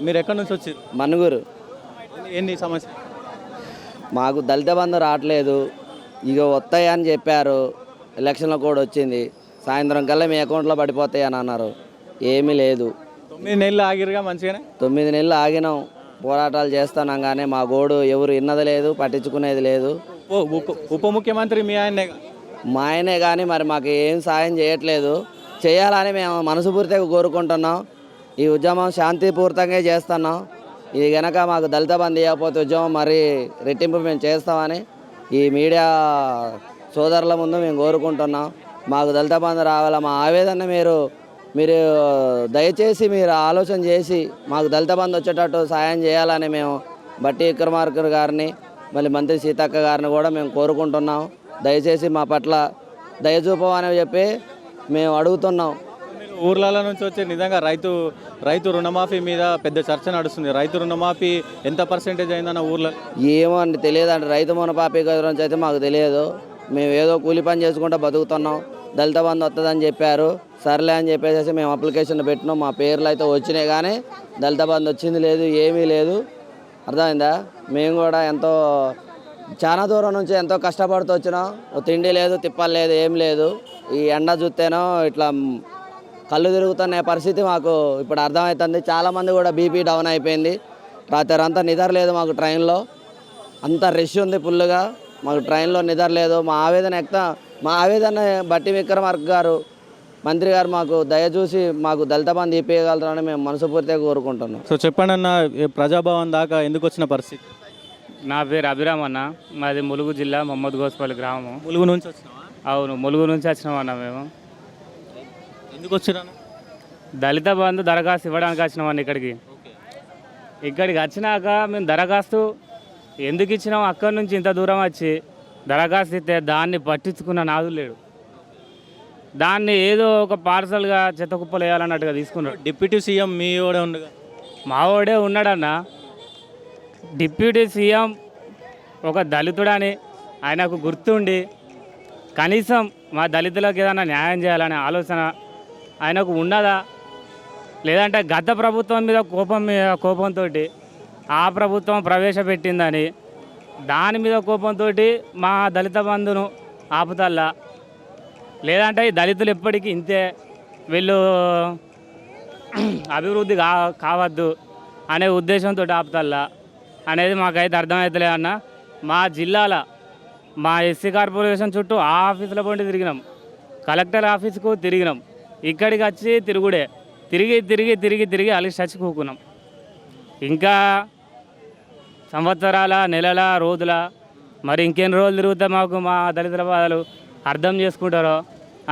మీరు ఎక్కడి నుంచి వచ్చారు? మనుగురు. ఏంది సమస్య? మాకు దళిత బంధు రావట్లేదు. ఇక వస్తాయి అని చెప్పారు. ఎలక్షన్లో కూడా వచ్చింది. సాయంత్రం కల్లా మీ అకౌంట్లో పడిపోతాయి అని అన్నారు. ఏమీ లేదు. 9 నెలలు ఆగిరుగా మంచిగానే. 9 నెలలు ఆగినాం, పోరాటాలు చేస్తున్నాం. కానీ మా గోడు ఎవరు విన్నది లేదు, పట్టించుకునేది లేదు. ఉప ముఖ్యమంత్రి మీ ఆయనే. మా ఆయనే కానీ మరి మాకు ఏం సాయం చేయట్లేదు. చేయాలని మేము మనస్ఫూర్తిగా కోరుకుంటున్నాం. ఈ ఉద్యమం శాంతిపూర్తంగా చేస్తున్నాం. ఇది కనుక మాకు దళిత బంధు ఇవ్వకపోతే ఉద్యమం మరీ రెట్టింపు మేము చేస్తామని ఈ మీడియా సోదరుల ముందు మేము కోరుకుంటున్నాం. మాకు దళిత బంధు రావాలా. మా ఆవేదన మీరు దయచేసి మీరు ఆలోచన చేసి మాకు దళిత బంధు వచ్చేటట్టు సాయం చేయాలని మేము బట్టి విక్రమార్క గారిని, మళ్ళీ మంత్రి సీతక్క గారిని కూడా మేము కోరుకుంటున్నాం. దయచేసి మా పట్ల దయచూపమని చెప్పి మేము అడుగుతున్నాం. ఊర్లలో నుంచి వచ్చే నిజంగా రైతు రుణమాఫీ మీద పెద్ద చర్చ నడుస్తుంది. రైతు రుణమాఫీ ఎంత పర్సెంటేజ్ అయిందన్న ఊర్లో? ఏమో అండి, తెలియదండి. రైతు రుణమాఫీ గురించి అయితే మాకు తెలియదు. మేము ఏదో కూలి పని చేసుకుంటూ బతుకుతున్నాం. దళిత బంధు వస్తుందని చెప్పారు. సర్లే అని చెప్పేసి మేము అప్లికేషన్ పెట్టినాం. మా పేర్లు అయితే వచ్చినాయి కానీ దళిత బంధు వచ్చింది లేదు, ఏమీ లేదు. అర్థమైందా? మేము కూడా చాలా దూరం నుంచి ఎంతో కష్టపడుతూ వచ్చినాం. తిండి లేదు, తిప్పలు లేదు, ఏం లేదు. ఈ ఎండ చూస్తేనో ఇట్లా కళ్ళు తిరుగుతున్న పరిస్థితి మాకు ఇప్పుడు అర్థమవుతుంది. చాలామంది కూడా బీపీ డౌన్ అయిపోయింది. రాత్రి అంతా నిద్ర లేదు మాకు. ట్రైన్లో అంత రష్ ఉంది ఫుల్గా. మాకు ట్రైన్లో నిద్ర లేదు. మా ఆవేదన బట్టి విక్రమార్క గారు, మంత్రి గారు మాకు దయచూసి మాకు దళిత బంధు ఇప్పించగలుగుతారని మేము మనస్ఫూర్తిగా కోరుకుంటున్నాం. సో చెప్పండి అన్న, ప్రజాభవన్ దాకా ఎందుకు వచ్చిన పరిస్థితి? నా పేరు అభిరామ్ అన్న. మాది ములుగు జిల్లా మహమ్మద్ గోస్పల్లి గ్రామం. ములుగు నుంచి వచ్చినావా? అవును, ములుగు నుంచి వచ్చినాం అన్న. మేము ఎందుకు వచ్చినాను? దళిత బంధు దరఖాస్తు ఇవ్వడానికి వచ్చినామన్న. ఇక్కడికి వచ్చినాక మేము దరఖాస్తు ఎందుకు ఇచ్చినాం, అక్కడి నుంచి ఇంత దూరం వచ్చి దరఖాస్తు ఇస్తే దాన్ని పట్టించుకున్న నాదు లేడు. దాన్ని ఏదో ఒక పార్సల్గా చెత్త కుప్పలు వేయాలన్నట్టుగా తీసుకున్నాడు. డిప్యూటీ సీఎం మీ వాడే ఉండగా? మావాడే ఉన్నాడన్న. డిప్యూటీ సీఎం ఒక దళితుడని ఆయనకు గుర్తుండి కనీసం మా దళితులకు ఏదైనా న్యాయం చేయాలనే ఆలోచన ఆయనకు ఉన్నదా? లేదంటే గత ప్రభుత్వం మీద కోపంతో ఆ ప్రభుత్వం ప్రవేశపెట్టిందని దాని మీద కోపంతో మా దళిత బంధును ఆపుతల్లా, లేదంటే ఈ దళితులు ఎప్పటికీ ఇంతే, వీళ్ళు అభివృద్ధి కావద్దు అనే ఉద్దేశంతో ఆపుతల్లా అనేది మాకైతే అర్థమవుతలే అన్న. మా జిల్లాల మా ఎస్సీ కార్పొరేషన్ చుట్టూ ఆ ఆఫీసుల పొంటి తిరిగినాం, కలెక్టర్ ఆఫీస్కు తిరిగినాం. ఇక్కడికి వచ్చి తిరుగుడే, తిరిగి అలిసి చచ్చి కూకున్నాం. ఇంకా సంవత్సరాల, నెలల, రోజుల, మరి ఇంకెన్ని రోజులు తిరిగితే మాకు మా దళితుల బాధలు అర్థం చేసుకుంటారో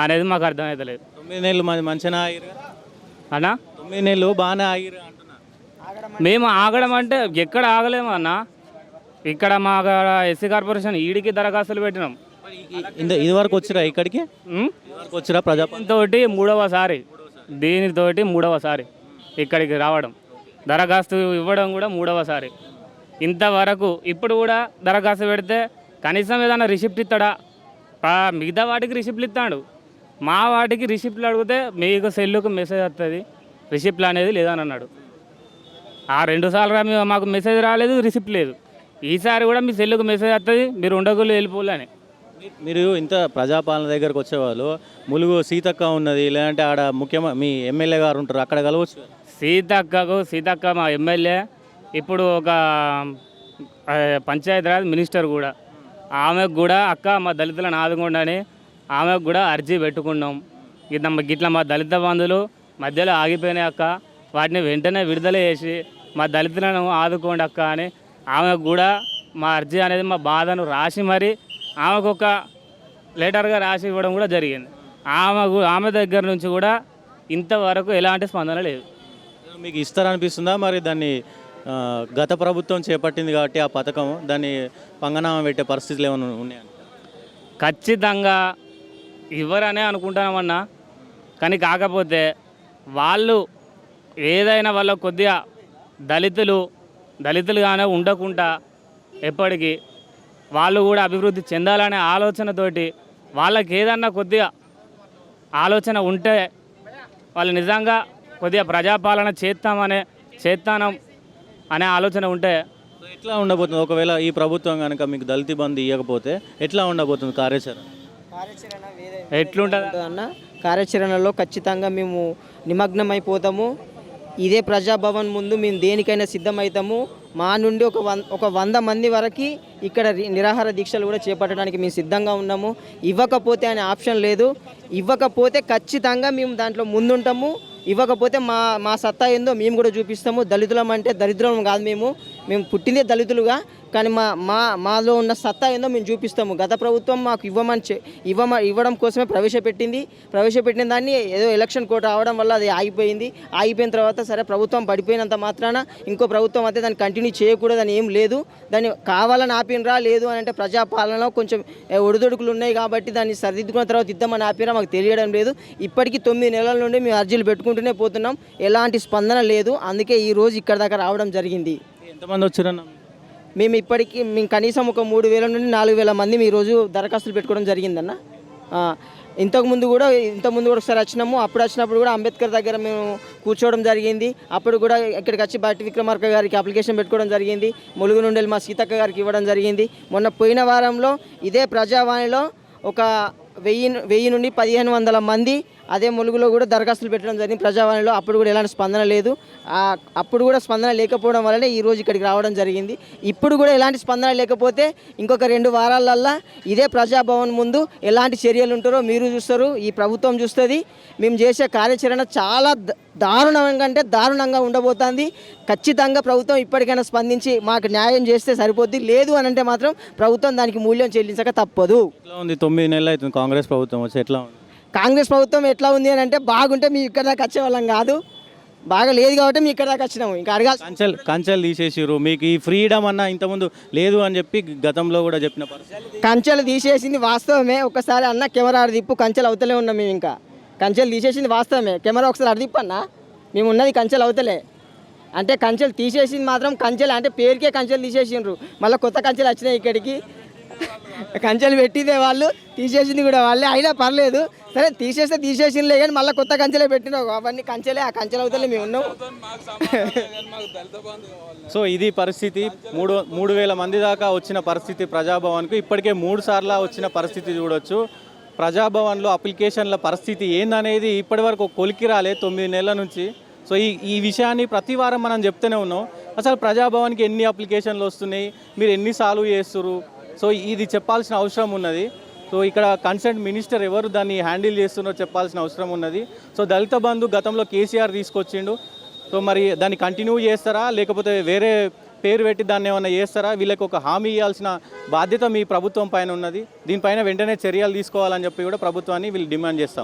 అనేది మాకు అర్థమవుతలేదు. 9 నెలలు మంచిగా ఆగిరు అన్నా. 9 నెలలు బాగానే ఆగిరు అంటున్నా. మేము ఆగడం అంటే ఎక్కడ ఆగలేము అన్న. ఇక్కడ మా ఎస్సీ కార్పొరేషన్ ఈడికి దరఖాస్తులు పెట్టినాం. ఇది వరకు వచ్చిరా ఇక్కడికి? వచ్చిరా ప్రజాతోటి మూడవసారి ఇక్కడికి రావడం, దరఖాస్తు ఇవ్వడం కూడా మూడవసారి. ఇంతవరకు ఇప్పుడు కూడా దరఖాస్తు పెడితే కనీసం ఏదైనా రిసిప్ట్ ఇస్తాడా? మిగతా వాటికి రిసిప్ట్లు ఇస్తాడు, మా వాటికి రిసిప్ట్లు అడిగితే మీకు సెల్లుకు మెసేజ్ వస్తుంది, రిసిప్ట్లు అనేది లేదని అన్నాడు. ఆ 2 సార్లు మాకు మెసేజ్ రాలేదు, రిసిప్ట్ లేదు. ఈసారి కూడా మీ సెల్లుకు మెసేజ్ వస్తుంది, మీరు ఉండగలు వెళ్ళిపోవాలని. మీరు ఇంత ప్రజాపాలన దగ్గరకు వచ్చేవాళ్ళు, ములుగు సీతక్క ఉన్నది, లేదంటే ఆడ మీ ఎమ్మెల్యే గారు ఉంటారు, అక్కడ కలవచ్చు. సీతక్క మా ఎమ్మెల్యే, ఇప్పుడు ఒక పంచాయతీరాజ్ మినిస్టర్ కూడా. ఆమెకు కూడా అక్క మా దళితులను ఆదుకోండి, ఆమెకు కూడా అర్జీ పెట్టుకున్నాం. గిట్ల మా దళిత బంధువులు మధ్యలో ఆగిపోయినాయి అక్క, వాటిని వెంటనే విడుదల చేసి మా దళితులను ఆదుకోండి అక్క అని ఆమెకు కూడా మా అర్జీ అనేది, మా బాధను రాసి మరి ఆమెకు ఒక లెటర్గా రాసి ఇవ్వడం కూడా జరిగింది. ఆమె దగ్గర నుంచి కూడా ఇంతవరకు ఎలాంటి స్పందన లేదు. మీకు ఇస్తారనిపిస్తుందా? మరి దాన్ని గత ప్రభుత్వం చేపట్టింది కాబట్టి ఆ పథకం, దాన్ని పంగనామా పెట్టే పరిస్థితులు ఏమైనా ఉన్నాయంట? ఖచ్చితంగా ఇవ్వరనే అనుకుంటున్నామన్నా. కానీ కాకపోతే వాళ్ళు ఏదైనా వాళ్ళ కొద్దిగా దళితులుగానే ఉండకుండా ఎప్పటికీ వాళ్ళు కూడా అభివృద్ధి చెందాలనే ఆలోచనతోటి వాళ్ళకి ఏదన్నా కొద్దిగా ఆలోచన ఉంటే వాళ్ళు నిజంగా కొద్దిగా ప్రజాపాలన చేస్తామనే చేస్తానం అనే ఆలోచన ఉంటే సో ఎట్లా ఉండబోతుంది ఒకవేళ ఈ ప్రభుత్వం కనుక మీకు దళిత బంధు ఇవ్వకపోతే ఎట్లా ఉండబోతుంది కార్యాచరణ? ఎట్లుంటుంది అన్న కార్యాచరణలో ఖచ్చితంగా మేము నిమగ్నం అయిపోతాము. ఇదే ప్రజాభవన్ ముందు మేము దేనికైనా సిద్ధమవుతాము. మా నుండి ఒక 100 మంది వరకు ఇక్కడ నిరాహార దీక్షలు కూడా చేపట్టడానికి మేము సిద్ధంగా ఉన్నాము. ఇవ్వకపోతే అనే ఆప్షన్ లేదు. ఇవ్వకపోతే ఖచ్చితంగా మేము దాంట్లో ముందుంటాము. ఇవ్వకపోతే మా సత్తా ఏందో మేము కూడా చూపిస్తాము. దళితులం అంటే దరిద్రం కాదు, మేము పుట్టిందే దళితులుగా, కానీ మాలో ఉన్న సత్తా ఏందో మేము చూపిస్తాము. గత ప్రభుత్వం మాకు ఇవ్వడం కోసమే ప్రవేశపెట్టిన దాన్ని ఏదో ఎలక్షన్ కోడ్ రావడం వల్ల అది ఆగిపోయిన తర్వాత సరే ప్రభుత్వం పడిపోయినంత మాత్రాన ఇంకో ప్రభుత్వం అయితే దాన్ని కంటిన్యూ చేయకూడదని ఏం లేదు. దాన్ని కావాలని ఆపినరా లేదు అని అంటే ప్రజాపాలనలో కొంచెం ఒడిదొడుకులు ఉన్నాయి కాబట్టి దాన్ని సరిదిద్దుకున్న తర్వాత ఇద్దామని ఆపినరా మాకు తెలియడం లేదు. ఇప్పటికీ 9 నెలల నుండి మేము అర్జీలు పెట్టుకుంటూనే పోతున్నాం, ఎలాంటి స్పందన లేదు. అందుకే ఈరోజు ఇక్కడ దాకా రావడం జరిగింది. ఎంతమంది వచ్చారన్న? మేము కనీసం ఒక 3,000 నుండి 4,000 మంది ఈరోజు దరఖాస్తులు పెట్టుకోవడం జరిగిందన్న. ఇంతకుముందు కూడా ఒకసారి వచ్చినాము. అప్పుడు వచ్చినప్పుడు కూడా అంబేద్కర్ దగ్గర మేము కూర్చోవడం జరిగింది. అప్పుడు కూడా ఇక్కడికి వచ్చి బట్టి విక్రమార్క గారికి అప్లికేషన్ పెట్టుకోవడం జరిగింది. ములుగు నుండి మా సీతక్క గారికి ఇవ్వడం జరిగింది. మొన్న పోయిన వారంలో ఇదే ప్రజావాణిలో ఒక 1000 నుండి 1,500 మంది అదే ములుగులో కూడా దరఖాస్తులు పెట్టడం జరిగింది ప్రజావాణిలో. అప్పుడు కూడా ఎలాంటి స్పందన లేదు. అప్పుడు కూడా స్పందన లేకపోవడం వల్లనే ఈరోజు ఇక్కడికి రావడం జరిగింది. ఇప్పుడు కూడా ఎలాంటి స్పందన లేకపోతే ఇంకొక 2 వారాలల్లా ఇదే ప్రజాభవన్ ముందు ఎలాంటి చర్యలు ఉంటారో మీరు చూస్తారు, ఈ ప్రభుత్వం చూస్తుంది. మేము చేసే కార్యాచరణ చాలా దారుణంగా ఉండబోతుంది. ఖచ్చితంగా ప్రభుత్వం ఇప్పటికైనా స్పందించి మాకు న్యాయం చేస్తే సరిపోద్ది. లేదు అని అంటే మాత్రం ప్రభుత్వం దానికి మూల్యం చెల్లించక తప్పదు. ఎట్లా ఉంది? 9 నెలలు అవుతుంది కాంగ్రెస్ ప్రభుత్వం వచ్చి, ఎట్లా ఉంది? కాంగ్రెస్ ప్రభుత్వం ఎట్లా ఉంది అని అంటే బాగుంటే మేము ఇక్కడ దాకా వచ్చేవాళ్ళం కాదు, బాగా లేదు కాబట్టి మేము ఇక్కడ దాకా వచ్చినాము. ఇంకా అడగాలి. కంచెలు తీసేసారు. మీకు ఈ ఫ్రీడమ్ అన్న ఇంతకుముందు లేదు అని చెప్పి గతంలో కూడా చెప్పిన పరిస్థితి. కంచెలు తీసేసింది వాస్తవమే. ఒకసారి అన్న కెమెరా అడిదిప్పు, కంచెలు అవతలే ఉన్నాం మేము. ఇంకా కంచెలు తీసేసింది వాస్తవమే. కెమెరా ఒకసారి అడిదిప్పు అన్న, మేము ఉన్నది కంచెలు అవతలే. అంటే కంచెలు తీసేసింది మాత్రం కంచెలు అంటే పేరుకే కంచెలు తీసేసిండ్రు. మళ్ళీ కొత్త కంచెలు వచ్చినాయి ఇక్కడికి. కంచెలు పెట్టిందే వాళ్ళు, తీసేసింది కూడా వాళ్ళే. అయినా పర్లేదు, సరే తీసేసిందిలే కానీ మళ్ళీ కొత్త కంచెలే పెట్టినావు. అవన్నీ కంచెలే, ఆ కంచెలు అవుతలే మేము ఉన్నాం. సో ఇది పరిస్థితి. 3,000 మంది దాకా వచ్చిన పరిస్థితి ప్రజాభవన్కు. ఇప్పటికే 3 సార్లు వచ్చిన పరిస్థితి చూడొచ్చు. ప్రజాభవన్లో అప్లికేషన్ల పరిస్థితి ఏందనేది ఇప్పటివరకు కొలికి రాలే 9 నెలల నుంచి. సో ఈ విషయాన్ని ప్రతి వారం మనం చెప్తూనే ఉన్నాం. అసలు ప్రజాభవన్కి ఎన్ని అప్లికేషన్లు వస్తున్నాయి, మీరు ఎన్ని సాల్వ్ చేస్తున్నారు, సో ఇది చెప్పాల్సిన అవసరం ఉన్నది. సో ఇక్కడ కన్సర్న్ మినిస్టర్ ఎవరు దాన్ని హ్యాండిల్ చేస్తున్నారో చెప్పాల్సిన అవసరం ఉన్నది. సో దళిత బంధు గతంలో కేసీఆర్ తీసుకొచ్చిండు. సో మరి దాన్ని కంటిన్యూ చేస్తారా, లేకపోతే వేరే పేరు పెట్టి దాన్ని ఏమైనా చేస్తారా? వీళ్ళకి ఒక హామీ ఇవ్వాల్సిన బాధ్యత మీ ప్రభుత్వం పైన ఉన్నది. దీనిపైన వెంటనే చర్యలు తీసుకోవాలని చెప్పి కూడా ప్రభుత్వాన్ని వీళ్ళు డిమాండ్ చేస్తాం.